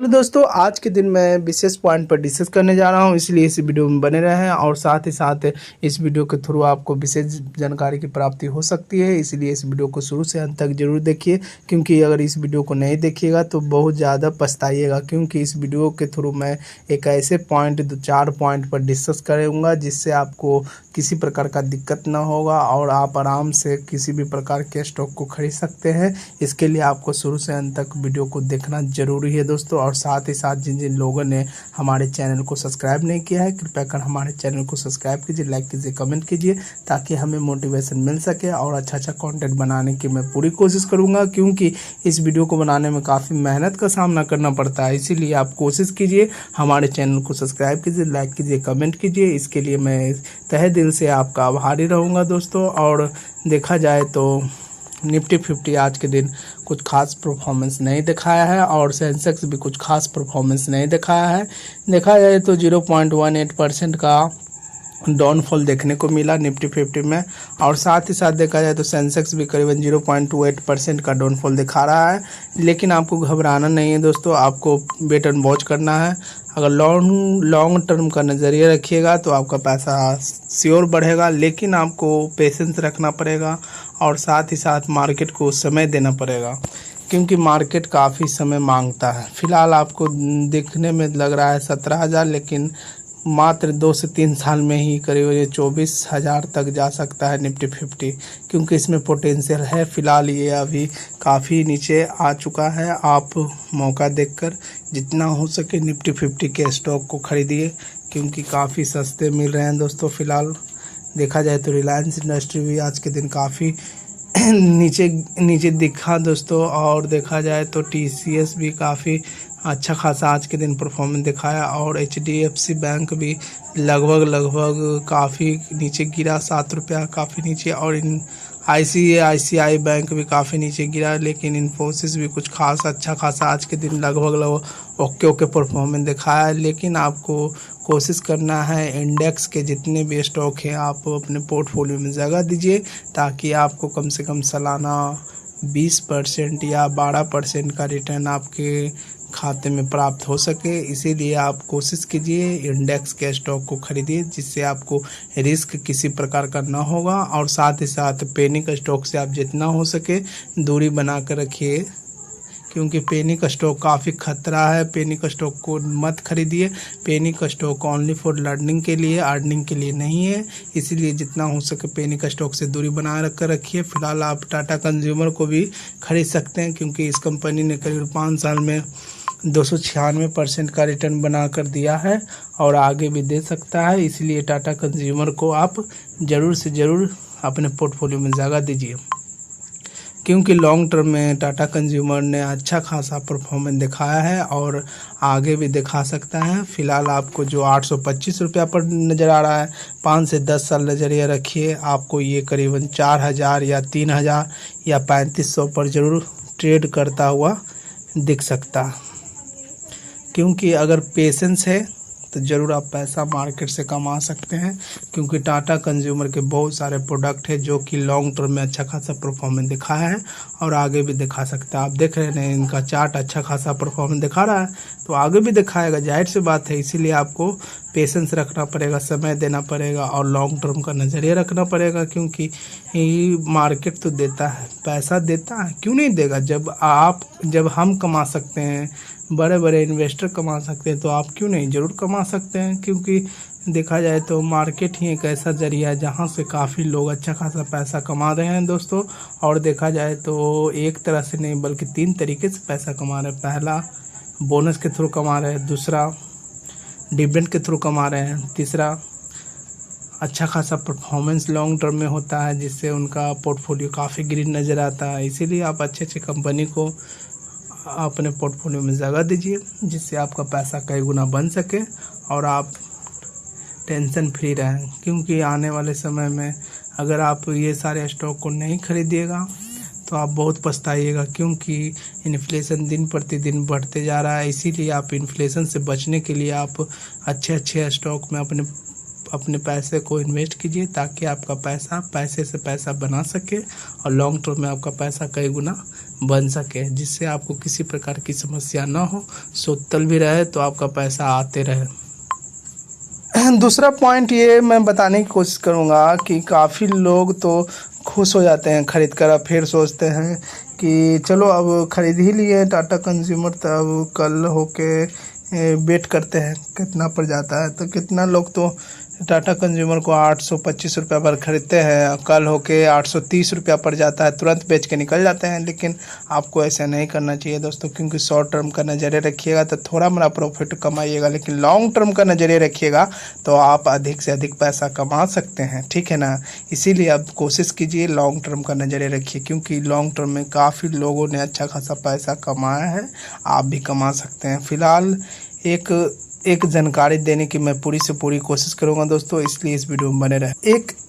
Hello दोस्तों, आज के दिन मैं विशेष पॉइंट पर डिस्कस करने जा रहा हूं, इसलिए इस वीडियो में बने रहें और साथ ही साथ इस वीडियो के थ्रू आपको विशेष जानकारी की प्राप्ति हो सकती है। इसलिए इस वीडियो को शुरू से अंत तक जरूर देखिए, क्योंकि अगर इस वीडियो को नहीं देखिएगा तो बहुत ज़्यादा पछताइएगा। क्योंकि इस वीडियो के थ्रू मैं एक ऐसे पॉइंट 4 पॉइंट पर डिस्कस करूँगा जिससे आपको किसी प्रकार का दिक्कत ना होगा और आप आराम से किसी भी प्रकार के स्टॉक को खरीद सकते हैं। इसके लिए आपको शुरू से अंत तक वीडियो को देखना जरूरी है दोस्तों। और साथ ही साथ जिन जिन लोगों ने हमारे चैनल को सब्सक्राइब नहीं किया है, कृपया कर हमारे चैनल को सब्सक्राइब कीजिए, लाइक कीजिए, कमेंट कीजिए, ताकि हमें मोटिवेशन मिल सके और अच्छा कंटेंट बनाने की मैं पूरी कोशिश करूँगा। क्योंकि इस वीडियो को बनाने में काफ़ी मेहनत का सामना करना पड़ता है, इसीलिए आप कोशिश कीजिए, हमारे चैनल को सब्सक्राइब कीजिए, लाइक कीजिए, कमेंट कीजिए। इसके लिए मैं तहे दिल से आपका आभारी रहूँगा दोस्तों। और देखा जाए तो निफ्टी 50 आज के दिन कुछ खास परफॉर्मेंस नहीं दिखाया है और सेंसेक्स भी कुछ खास परफॉर्मेंस नहीं दिखाया है। देखा जाए तो 0.18% का डाउनफॉल देखने को मिला निफ्टी 50 में। और साथ ही साथ देखा जाए तो सेंसेक्स भी करीबन 0.28% का डाउनफॉल दिखा रहा है। लेकिन आपको घबराना नहीं है दोस्तों, आपको वेट एंड वॉच करना है। अगर लॉन्ग टर्म का नज़रिया रखिएगा तो आपका पैसा श्योर बढ़ेगा, लेकिन आपको पेशेंस रखना पड़ेगा और साथ ही साथ मार्केट को समय देना पड़ेगा, क्योंकि मार्केट काफ़ी समय मांगता है। फिलहाल आपको देखने में लग रहा है 17,000, लेकिन मात्र 2 से 3 साल में ही करीब 24,000 तक जा सकता है निफ्टी 50, क्योंकि इसमें पोटेंशियल है। फिलहाल ये अभी काफ़ी नीचे आ चुका है। आप मौका देखकर जितना हो सके निफ्टी 50 के स्टॉक को खरीदिए, क्योंकि काफ़ी सस्ते मिल रहे हैं दोस्तों। फिलहाल देखा जाए तो रिलायंस इंडस्ट्री भी आज के दिन काफ़ी नीचे दिखा दोस्तों। और देखा जाए तो TCS भी काफ़ी अच्छा खासा आज के दिन परफॉर्मेंस दिखाया और HDFC बैंक भी लगभग काफ़ी नीचे गिरा, 7 रुपया काफ़ी नीचे। और ICICI बैंक भी काफ़ी नीचे गिरा, लेकिन इन्फोसिस भी कुछ खास अच्छा खासा आज के दिन लगभग ओके परफॉर्मेंस दिखाया है। लेकिन आपको कोशिश करना है इंडेक्स के जितने भी स्टॉक हैं आप अपने पोर्टफोलियो में जगह दीजिए, ताकि आपको कम से कम सालाना 20% या 12% का रिटर्न आपके खाते में प्राप्त हो सके। इसीलिए आप कोशिश कीजिए इंडेक्स के स्टॉक को खरीदिए, जिससे आपको रिस्क किसी प्रकार का ना होगा। और साथ ही साथ पेनिक स्टॉक से आप जितना हो सके दूरी बना कर रखिए, क्योंकि पेनिक स्टॉक काफ़ी खतरा है। पेनिक स्टॉक को मत खरीदिए। Panic stock only for learning के लिए, अर्निंग के लिए नहीं है। इसीलिए जितना हो सके पेनिक स्टॉक से दूरी बना कर रखिए। फिलहाल आप टाटा कंज्यूमर को भी खरीद सकते हैं, क्योंकि इस कंपनी ने करीब 5 साल में 296% का रिटर्न बना कर दिया है और आगे भी दे सकता है। इसलिए टाटा कंज्यूमर को आप ज़रूर से ज़रूर अपने पोर्टफोलियो में जगह दीजिए, क्योंकि लॉन्ग टर्म में टाटा कंज्यूमर ने अच्छा खासा परफॉर्मेंस दिखाया है और आगे भी दिखा सकता है। फिलहाल आपको जो 825 रुपया पर नज़र आ रहा है, 5 से 10 साल नज़रिया रखिए, आपको ये करीबन 4,000 या 3,000 या 3,500 पर ज़रूर ट्रेड करता हुआ दिख सकता है। क्योंकि अगर पेशेंस है तो ज़रूर आप पैसा मार्केट से कमा सकते हैं, क्योंकि टाटा कंज्यूमर के बहुत सारे प्रोडक्ट है जो कि लॉन्ग टर्म में अच्छा खासा परफॉर्मेंस दिखाया है और आगे भी दिखा सकता है। आप देख रहे हैं इनका चार्ट अच्छा खासा परफॉर्मेंस दिखा रहा है, तो आगे भी दिखाएगा, जाहिर सी बात है। इसीलिए आपको पेशेंस रखना पड़ेगा, समय देना पड़ेगा और लॉन्ग टर्म का नज़रिया रखना पड़ेगा, क्योंकि मार्केट तो देता है, पैसा देता है, क्यों नहीं देगा। जब हम कमा सकते हैं, बड़े बड़े इन्वेस्टर कमा सकते हैं, तो आप क्यों नहीं ज़रूर कमा सकते हैं। क्योंकि देखा जाए तो मार्केट ही एक ऐसा जरिया है जहां से काफ़ी लोग अच्छा खासा पैसा कमा रहे हैं दोस्तों। और देखा जाए तो एक तरह से नहीं बल्कि 3 तरीके से पैसा कमा रहे हैं। पहला बोनस के थ्रू कमा रहे हैं, दूसरा डिविडेंड के थ्रू कमा रहे हैं, तीसरा अच्छा खासा परफॉर्मेंस लॉन्ग टर्म में होता है, जिससे उनका पोर्टफोलियो काफ़ी ग्रीन नज़र आता है। इसीलिए आप अच्छे कंपनी को अपने पोर्टफोलियो में जगह दीजिए, जिससे आपका पैसा कई गुना बन सके और आप टेंशन फ्री रहें। क्योंकि आने वाले समय में अगर आप ये सारे स्टॉक को नहीं खरीदिएगा तो आप बहुत पछताइएगा, क्योंकि इन्फ्लेशन दिन प्रतिदिन बढ़ते जा रहा है। इसीलिए आप इन्फ्लेशन से बचने के लिए आप अच्छे स्टॉक में अपने अपने पैसे को इन्वेस्ट कीजिए ताकि आपका पैसा पैसे से पैसा बना सके और लॉन्ग टर्म में आपका पैसा कई गुना बन सके, जिससे आपको किसी प्रकार की समस्या ना हो, सोतल भी रहे तो आपका पैसा आते रहे। दूसरा पॉइंट ये मैं बताने की कोशिश करूँगा कि काफ़ी लोग तो खुश हो जाते हैं खरीद कर, अब फिर सोचते हैं कि चलो अब ख़रीद ही लिए टाटा कंज्यूमर, तो अब कल होके वेट करते हैं कितना पड़ जाता है। तो कितना लोग तो टाटा कंज्यूमर को 825 रुपये पर ख़रीदते हैं, कल होके 830 रुपया पड़ जाता है, तुरंत बेच के निकल जाते हैं। लेकिन आपको ऐसा नहीं करना चाहिए दोस्तों, क्योंकि शॉर्ट टर्म का नज़रिया रखिएगा तो थोड़ा मोड़ा प्रॉफिट कमाइएगा, लेकिन लॉन्ग टर्म का नज़रिया रखिएगा तो आप अधिक से अधिक पैसा कमा सकते हैं, ठीक है ना। इसीलिए आप कोशिश कीजिए लॉन्ग टर्म का नज़रिया रखिए, क्योंकि लॉन्ग टर्म में काफ़ी लोगों ने अच्छा खासा पैसा कमाया है, आप भी कमा सकते हैं। फ़िलहाल एक जानकारी देने की मैं पूरी से पूरी कोशिश करूंगा दोस्तों, इसलिए इस वीडियो में बने रहे।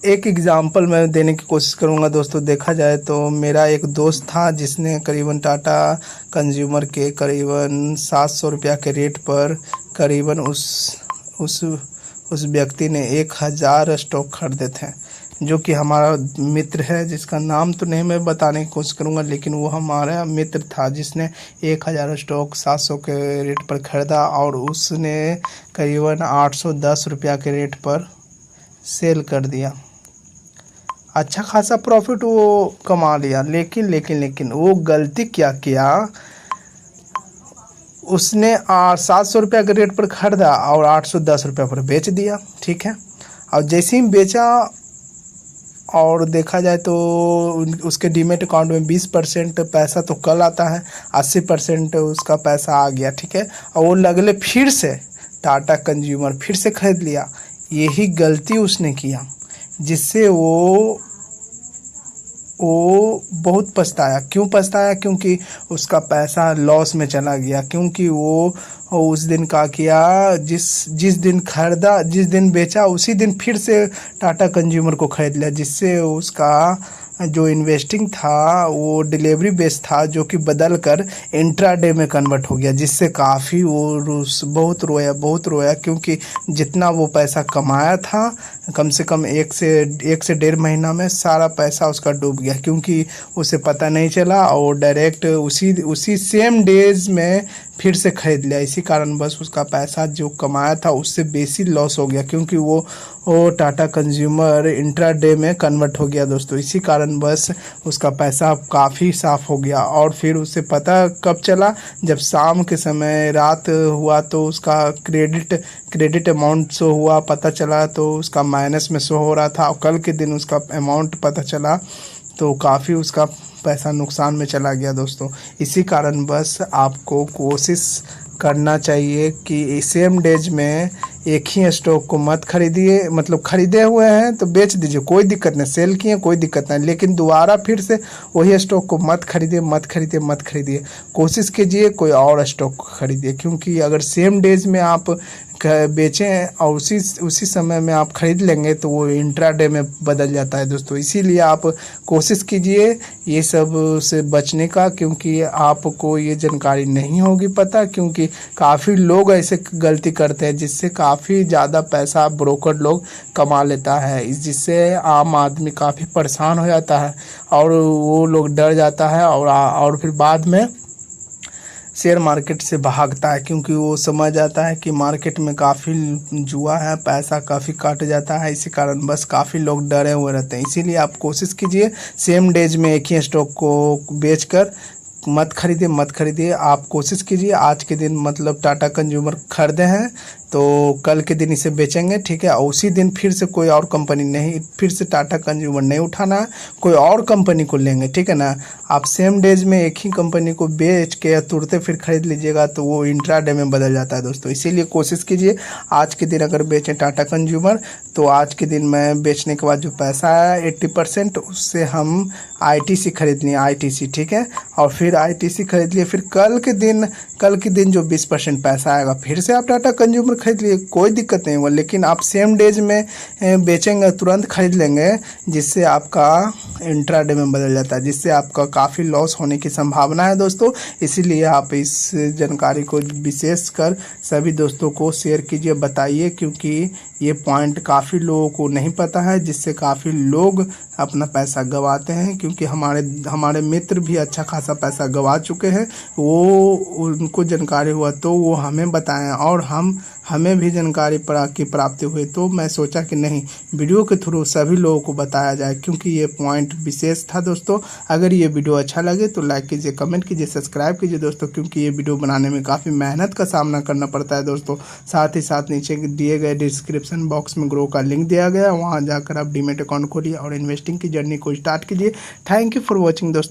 एक एग्जांपल मैं देने की कोशिश करूंगा दोस्तों। देखा जाए तो मेरा एक दोस्त था जिसने करीबन टाटा कंज्यूमर के करीबन 700 रुपया के रेट पर करीबन उस व्यक्ति ने 1000 स्टॉक खरीदे थे, जो कि हमारा मित्र है, जिसका नाम तो नहीं मैं बताने की कोशिश करूंगा, लेकिन वो हमारा मित्र था जिसने 1000 स्टॉक 700 के रेट पर ख़रीदा और उसने करीबन 810 रुपया के रेट पर सेल कर दिया। अच्छा खासा प्रॉफिट वो कमा लिया, लेकिन वो गलती क्या किया, उसने 700 रुपया के रेट पर ख़रीदा और 810 रुपया पर बेच दिया, ठीक है। और जैसे ही बेचा और देखा जाए तो उसके डीमेट अकाउंट में 20% पैसा तो कल आता है, 80% उसका पैसा आ गया, ठीक है। और वो लगले फिर से टाटा कंज्यूमर फिर से खरीद लिया। यही गलती उसने किया, जिससे वो बहुत पछताया। क्यों पछताया? क्योंकि उसका पैसा लॉस में चला गया, क्योंकि वो उस दिन का किया, जिस दिन खरीदा, जिस दिन बेचा उसी दिन फिर से टाटा कंज्यूमर को खरीद लिया, जिससे उसका जो इन्वेस्टिंग था वो डिलीवरी बेस था, जो कि बदल कर इंट्राडे में कन्वर्ट हो गया, जिससे काफ़ी वो बहुत रोया, क्योंकि जितना वो पैसा कमाया था कम से कम एक से डेढ़ महीना में सारा पैसा उसका डूब गया, क्योंकि उसे पता नहीं चला और डायरेक्ट उसी सेम डेज में फिर से खरीद लिया। इसी कारण बस उसका पैसा जो कमाया था उससे बेसी लॉस हो गया, क्योंकि वो टाटा कंज्यूमर इंट्राडे में कन्वर्ट हो गया दोस्तों। इसी कारण बस उसका पैसा काफ़ी साफ़ हो गया। और फिर उसे पता कब चला, जब शाम के समय रात हुआ तो उसका क्रेडिट अमाउंट शो हुआ, पता चला तो उसका माइनस में शो हो रहा था, और कल के दिन उसका अमाउंट पता चला तो काफ़ी उसका पैसा नुकसान में चला गया दोस्तों। इसी कारण बस आपको कोशिश करना चाहिए कि सेम डेज में एक ही स्टॉक को मत खरीदिए, मतलब खरीदे हुए हैं तो बेच दीजिए, कोई दिक्कत नहीं, सेल किए कोई दिक्कत नहीं, लेकिन दोबारा फिर से वही स्टॉक को मत खरीदिए। कोशिश कीजिए कोई और स्टॉक खरीदिए, क्योंकि अगर सेम डेज में आप बेचें और उसी समय में आप खरीद लेंगे तो वो इंट्राडे में बदल जाता है दोस्तों। इसीलिए आप कोशिश कीजिए ये सब से बचने का, क्योंकि आपको ये जानकारी नहीं होगी पता, क्योंकि काफ़ी लोग ऐसे गलती करते हैं जिससे काफ़ी ज़्यादा पैसा ब्रोकर लोग कमा लेता है, जिससे आम आदमी काफ़ी परेशान हो जाता है और वो लोग डर जाता है और फिर बाद में शेयर मार्केट से भागता है, क्योंकि वो समझ जाता है कि मार्केट में काफ़ी जुआ है, पैसा काफ़ी काट जाता है। इसी कारण बस काफ़ी लोग डरे हुए रहते हैं। इसीलिए आप कोशिश कीजिए सेम डेज में एक ही स्टॉक को बेचकर मत खरीदिए। आप कोशिश कीजिए आज के दिन, मतलब टाटा कंज्यूमर खरीदे हैं तो कल के दिन इसे बेचेंगे, ठीक है। और उसी दिन फिर से कोई और कंपनी नहीं, फिर से टाटा कंज्यूमर नहीं उठाना है, कोई और कंपनी को लेंगे, ठीक है ना। आप सेम डेज में एक ही कंपनी को बेच के तुरंत फिर खरीद लीजिएगा तो वो इंट्राडे में बदल जाता है दोस्तों। इसीलिए कोशिश कीजिए आज के दिन अगर बेचें टाटा कंज्यूमर तो आज के दिन में बेचने के बाद जो पैसा आया 80% उससे हम ITC खरीद लिए, ITC, ठीक है। और फिर ITC खरीद लिए, फिर कल के दिन जो 20% पैसा आएगा फिर से आप टाटा कंज्यूमर खरीद लिए, कोई दिक्कत नहीं हुआ। लेकिन आप सेम डेज में बेचेंगे, तुरंत खरीद लेंगे, जिससे आपका इंट्राडे में बदल जाता है, जिससे आपका काफ़ी लॉस होने की संभावना है दोस्तों। इसीलिए आप इस जानकारी को विशेष कर सभी दोस्तों को शेयर कीजिए, बताइए, क्योंकि ये पॉइंट काफ़ी लोगों को नहीं पता है, जिससे काफ़ी लोग अपना पैसा गंवाते हैं। क्योंकि हमारे मित्र भी अच्छा खासा पैसा गंवा चुके हैं, वो उनको जानकारी हुआ तो वो हमें बताएं और हमें भी जानकारी की प्राप्ति हुई, तो मैं सोचा कि नहीं, वीडियो के थ्रू सभी लोगों को बताया जाए, क्योंकि ये पॉइंट विशेष था दोस्तों। अगर ये वीडियो अच्छा लगे तो लाइक कीजिए, कमेंट कीजिए, सब्सक्राइब कीजिए दोस्तों, क्योंकि ये वीडियो बनाने में काफ़ी मेहनत का सामना करना पड़ता है दोस्तों। साथ ही साथ नीचे दिए गए डिस्क्रिप्शन बॉक्स में ग्रो का लिंक दिया गया, वहाँ जाकर आप डीमैट अकाउंट खोलिए और इन्वेस्टिंग की जर्नी को स्टार्ट कीजिए। थैंक यू फॉर वॉचिंग दोस्तों।